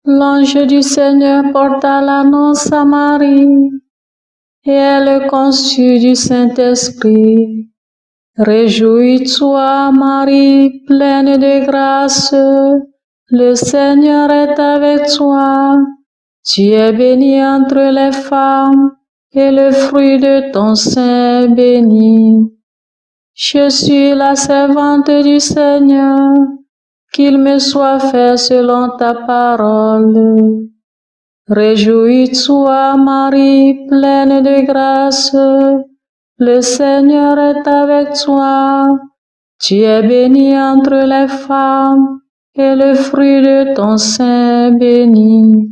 L'ange du Seigneur porta l'annonce à Marie, et elle conçut du Saint-Esprit. Réjouis-toi, Marie, pleine de grâce, le Seigneur est avec toi. Tu es bénie entre les femmes, et le fruit de ton sein est béni. Je suis la servante du Seigneur, qu'il me soit fait selon ta parole. Réjouis-toi, Marie, pleine de grâce, le Seigneur est avec toi. Tu es bénie entre les femmes, et le fruit de ton sein est béni.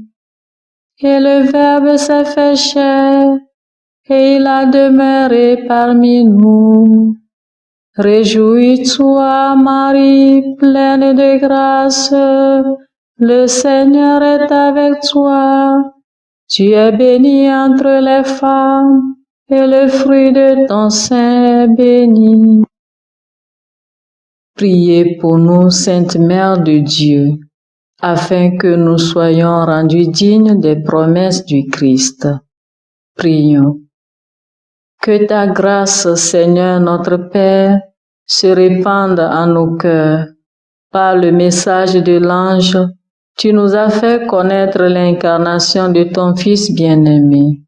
Et le Verbe s'est fait chair, et il a demeuré parmi nous. Réjouis-toi, Marie, pleine de grâce, le Seigneur est avec toi. Tu es bénie entre les femmes, et le fruit de ton sein est béni. Priez pour nous, Sainte Mère de Dieu, afin que nous soyons rendus dignes des promesses du Christ. Prions. Que ta grâce, Seigneur notre Père, se répande en nos cœurs. Par le message de l'ange, tu nous as fait connaître l'incarnation de ton Fils bien-aimé.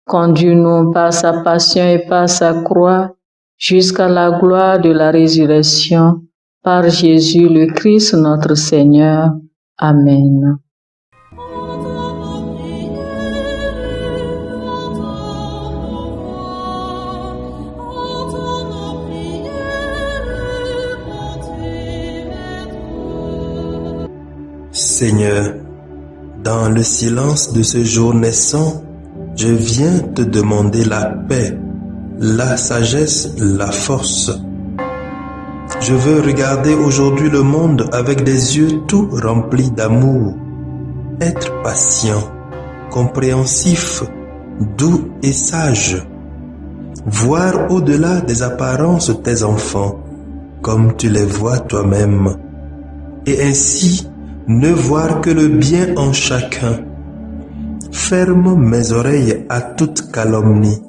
Conduis-nous par sa passion et par sa croix jusqu'à la gloire de la résurrection, par Jésus le Christ notre Seigneur. Amen. Seigneur, dans le silence de ce jour naissant, je viens te demander la paix, la sagesse, la force. Je veux regarder aujourd'hui le monde avec des yeux tout remplis d'amour, être patient, compréhensif, doux et sage, voir au-delà des apparences tes enfants, comme tu les vois toi-même, et ainsi ne voir que le bien en chacun. Ferme mes oreilles à toute calomnie.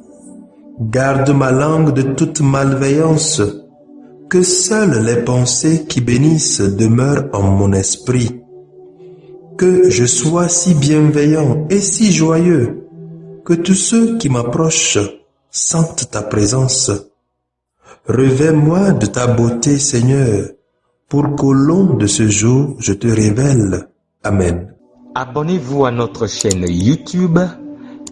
Garde ma langue de toute malveillance. Que seules les pensées qui bénissent demeurent en mon esprit. Que je sois si bienveillant et si joyeux, que tous ceux qui m'approchent sentent ta présence. Revêt-moi de ta beauté, Seigneur, pour qu'au long de ce jour, je te révèle. Amen. Abonnez-vous à notre chaîne YouTube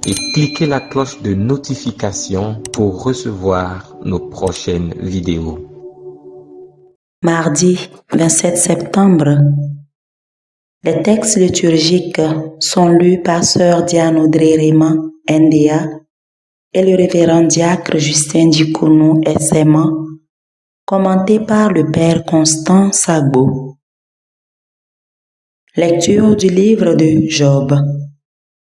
et cliquez la cloche de notification pour recevoir nos prochaines vidéos. Mardi 27 septembre. Les textes liturgiques sont lus par Sœur Diane Audrey Raymond, NDA, et le révérend diacre Justin Dikonou, SMA, commenté par le Père Constant Sagbo. Lecture du livre de Job,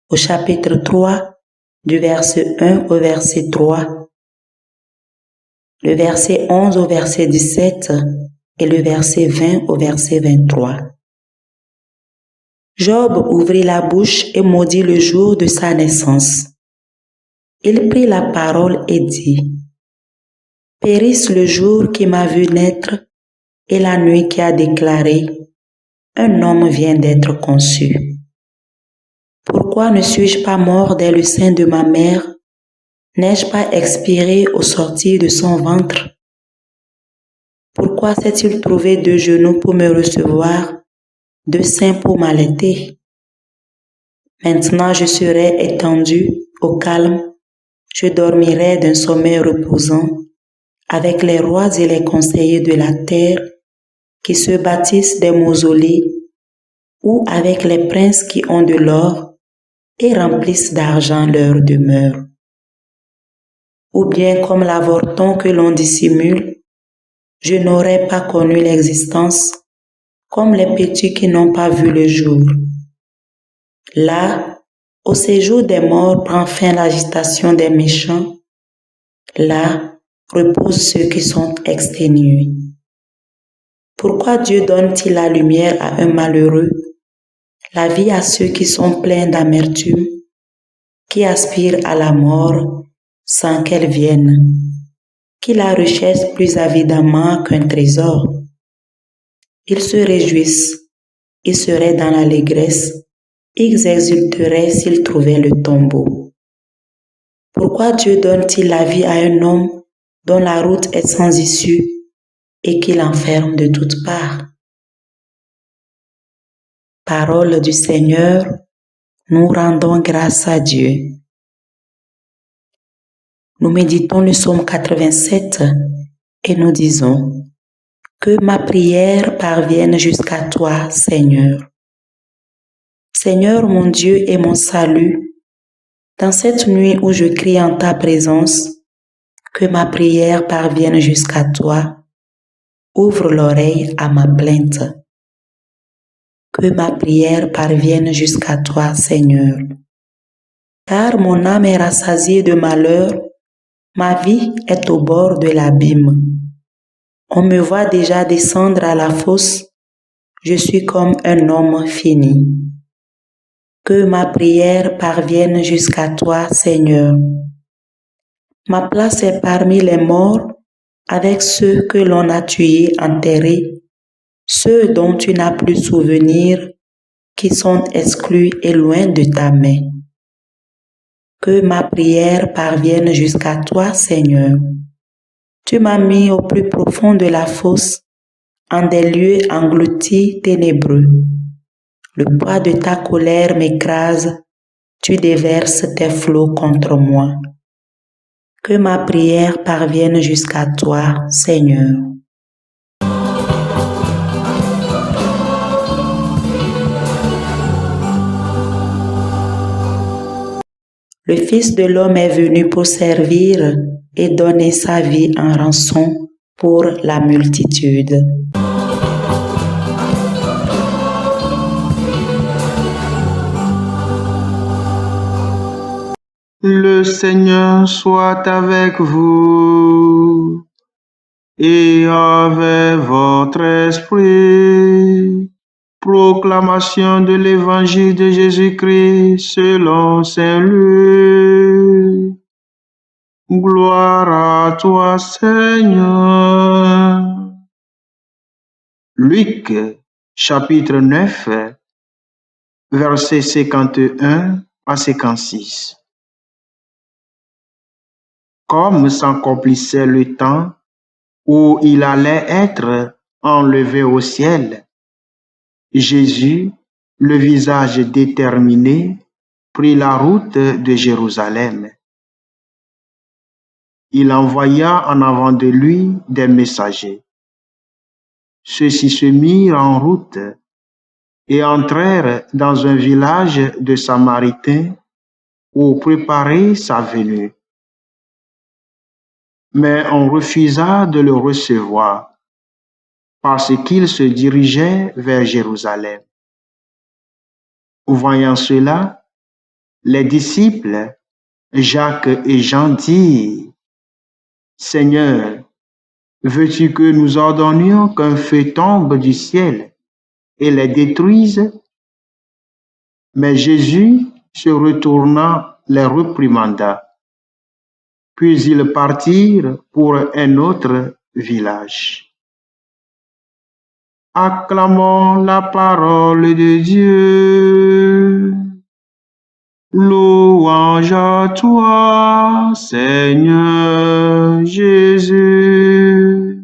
au chapitre 3, du verset 1 au verset 3, le verset 11 au verset 17 et le verset 20 au verset 23. Job ouvrit la bouche et maudit le jour de sa naissance. Il prit la parole et dit: Périsse le jour qui m'a vu naître et la nuit qui a déclaré: un homme vient d'être conçu. Pourquoi ne suis-je pas mort dès le sein de ma mère? N'ai-je pas expiré au sortir de son ventre? Pourquoi s'est-il trouvé 2 genoux pour me recevoir, 2 seins pour m'allaiter? Maintenant je serai étendu au calme, je dormirai d'un sommeil reposant, avec les rois et les conseillers de la terre qui se bâtissent des mausolées, ou avec les princes qui ont de l'or et remplissent d'argent leur demeure. ou bien comme l'avorton que l'on dissimule, je n'aurais pas connu l'existence comme les petits qui n'ont pas vu le jour. Là, au séjour des morts prend fin l'agitation des méchants. Là, reposent ceux qui sont exténués. Pourquoi Dieu donne-t-il la lumière à un malheureux, la vie à ceux qui sont pleins d'amertume, qui aspirent à la mort sans qu'elle vienne, qui la recherchent plus avidement qu'un trésor? Ils se réjouissent, ils seraient dans l'allégresse, ils exulteraient s'ils trouvaient le tombeau. Pourquoi Dieu donne-t-il la vie à un homme dont la route est sans issue et qui l'enferme de toutes parts? Parole du Seigneur, nous rendons grâce à Dieu. Nous méditons le psaume 87 et nous disons: que ma prière parvienne jusqu'à toi, Seigneur. Seigneur mon Dieu et mon salut, dans cette nuit où je crie en ta présence, que ma prière parvienne jusqu'à toi. Ouvre l'oreille à ma plainte. Que ma prière parvienne jusqu'à toi, Seigneur. Car mon âme est rassasiée de malheur, ma vie est au bord de l'abîme. On me voit déjà descendre à la fosse, je suis comme un homme fini. Que ma prière parvienne jusqu'à toi, Seigneur. Ma place est parmi les morts, avec ceux que l'on a tués, enterrés, ceux dont tu n'as plus souvenir, qui sont exclus et loin de ta main. Que ma prière parvienne jusqu'à toi, Seigneur. Tu m'as mis au plus profond de la fosse, en des lieux engloutis ténébreux. Le poids de ta colère m'écrase, tu déverses tes flots contre moi. Que ma prière parvienne jusqu'à toi, Seigneur. Le Fils de l'homme est venu pour servir et donner sa vie en rançon pour la multitude. Le Seigneur soit avec vous et avec votre esprit. Proclamation de l'Évangile de Jésus-Christ selon Saint Luc. Gloire à toi, Seigneur. Luc, chapitre 9, versets 51 à 56. Comme s'accomplissait le temps où il allait être enlevé au ciel, Jésus, le visage déterminé, prit la route de Jérusalem. Il envoya en avant de lui des messagers. Ceux-ci se mirent en route et entrèrent dans un village de Samaritains pour préparer sa venue. Mais on refusa de le recevoir parce qu'il se dirigeait vers Jérusalem. Voyant cela, les disciples, Jacques et Jean, dirent: Seigneur, veux-tu que nous ordonnions qu'un feu tombe du ciel et les détruise? Mais Jésus, se retournant, les réprimanda. Puis ils partirent pour un autre village. Acclamons la parole de Dieu. Louange à toi, Seigneur Jésus.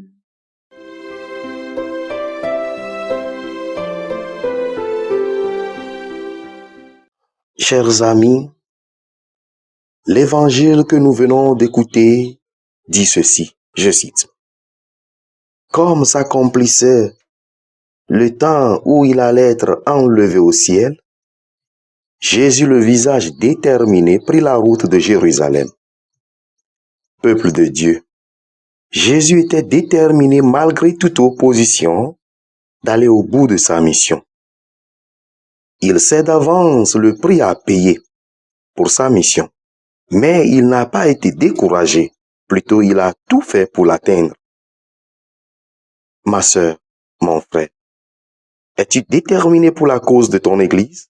Chers amis, l'évangile que nous venons d'écouter dit ceci, je cite: Comme s'accomplissait le temps où il allait être enlevé au ciel, Jésus, le visage déterminé, prit la route de Jérusalem. peuple de Dieu. Jésus était déterminé malgré toute opposition d'aller au bout de sa mission. Il sait d'avance le prix à payer pour sa mission, mais il n'a pas été découragé, plutôt il a tout fait pour l'atteindre. Ma sœur, mon frère, es-tu déterminé pour la cause de ton Église?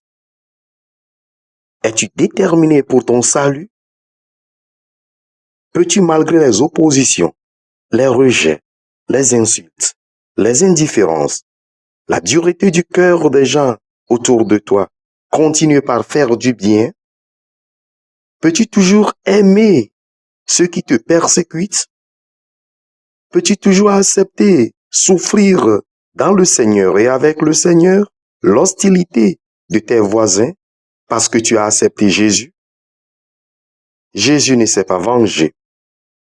Es-tu déterminé pour ton salut? Peux-tu, malgré les oppositions, les rejets, les insultes, les indifférences, la dureté du cœur des gens autour de toi, continuer par faire du bien? Peux-tu toujours aimer ceux qui te persécutent? Peux-tu toujours accepter, souffrir dans le Seigneur et avec le Seigneur l'hostilité de tes voisins parce que tu as accepté Jésus? Jésus ne s'est pas vengé,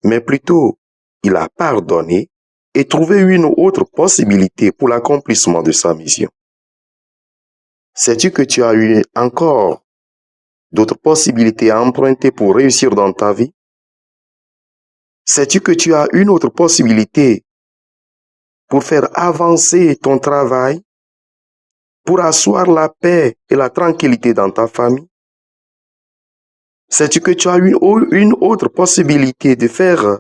mais plutôt il a pardonné et trouvé une autre possibilité pour l'accomplissement de sa mission. Sais-tu que tu as eu encore d'autres possibilités à emprunter pour réussir dans ta vie? Sais-tu que tu as une autre possibilité pour faire avancer ton travail, pour asseoir la paix et la tranquillité dans ta famille? Sais-tu que tu as une autre possibilité de faire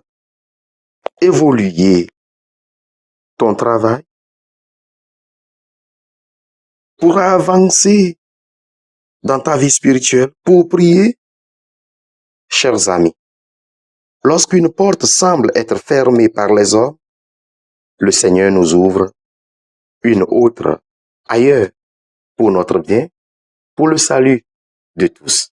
évoluer ton travail, pour avancer dans ta vie spirituelle, pour prier? Chers amis, lorsqu'une porte semble être fermée par les hommes, le Seigneur nous ouvre une autre ailleurs pour notre bien, pour le salut de tous.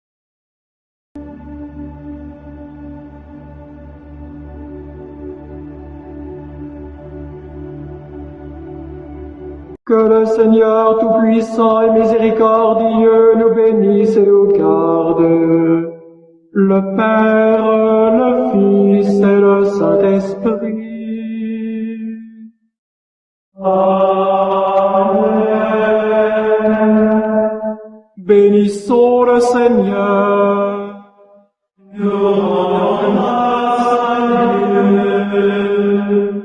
Que le Seigneur Tout-Puissant et Miséricordieux nous bénisse et nous garde, le Père, le Fils et le Saint-Esprit. Amen. Bénissons le Seigneur. Nous rendons grâce à Dieu.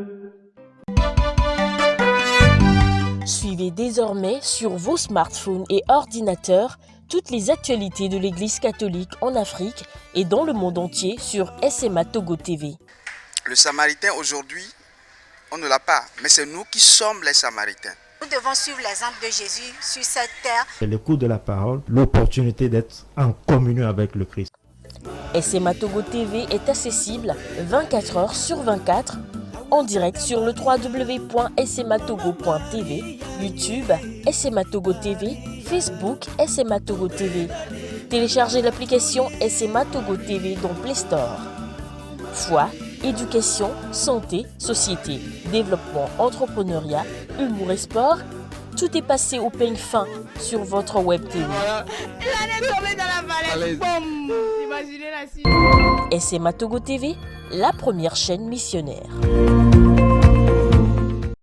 Suivez désormais sur vos smartphones et ordinateurs toutes les actualités de l'Église catholique en Afrique et dans le monde entier sur SMA Togo TV. Le Samaritain aujourd'hui, on ne l'a pas, mais c'est nous qui sommes les Samaritains. Nous devons suivre l'exemple de Jésus sur cette terre. C'est l'écoute de la parole, l'opportunité d'être en communion avec le Christ. SMA Togo TV est accessible 24 heures sur 24 en direct sur le www.smatogo.tv, YouTube SMA Togo TV, Facebook SMA Togo TV. Téléchargez l'application SMA Togo TV dans Play Store. Foi, éducation, santé, société, développement, entrepreneuriat, humour et sport, tout est passé au peigne fin sur votre web TV. SMA Togo TV, la première chaîne missionnaire.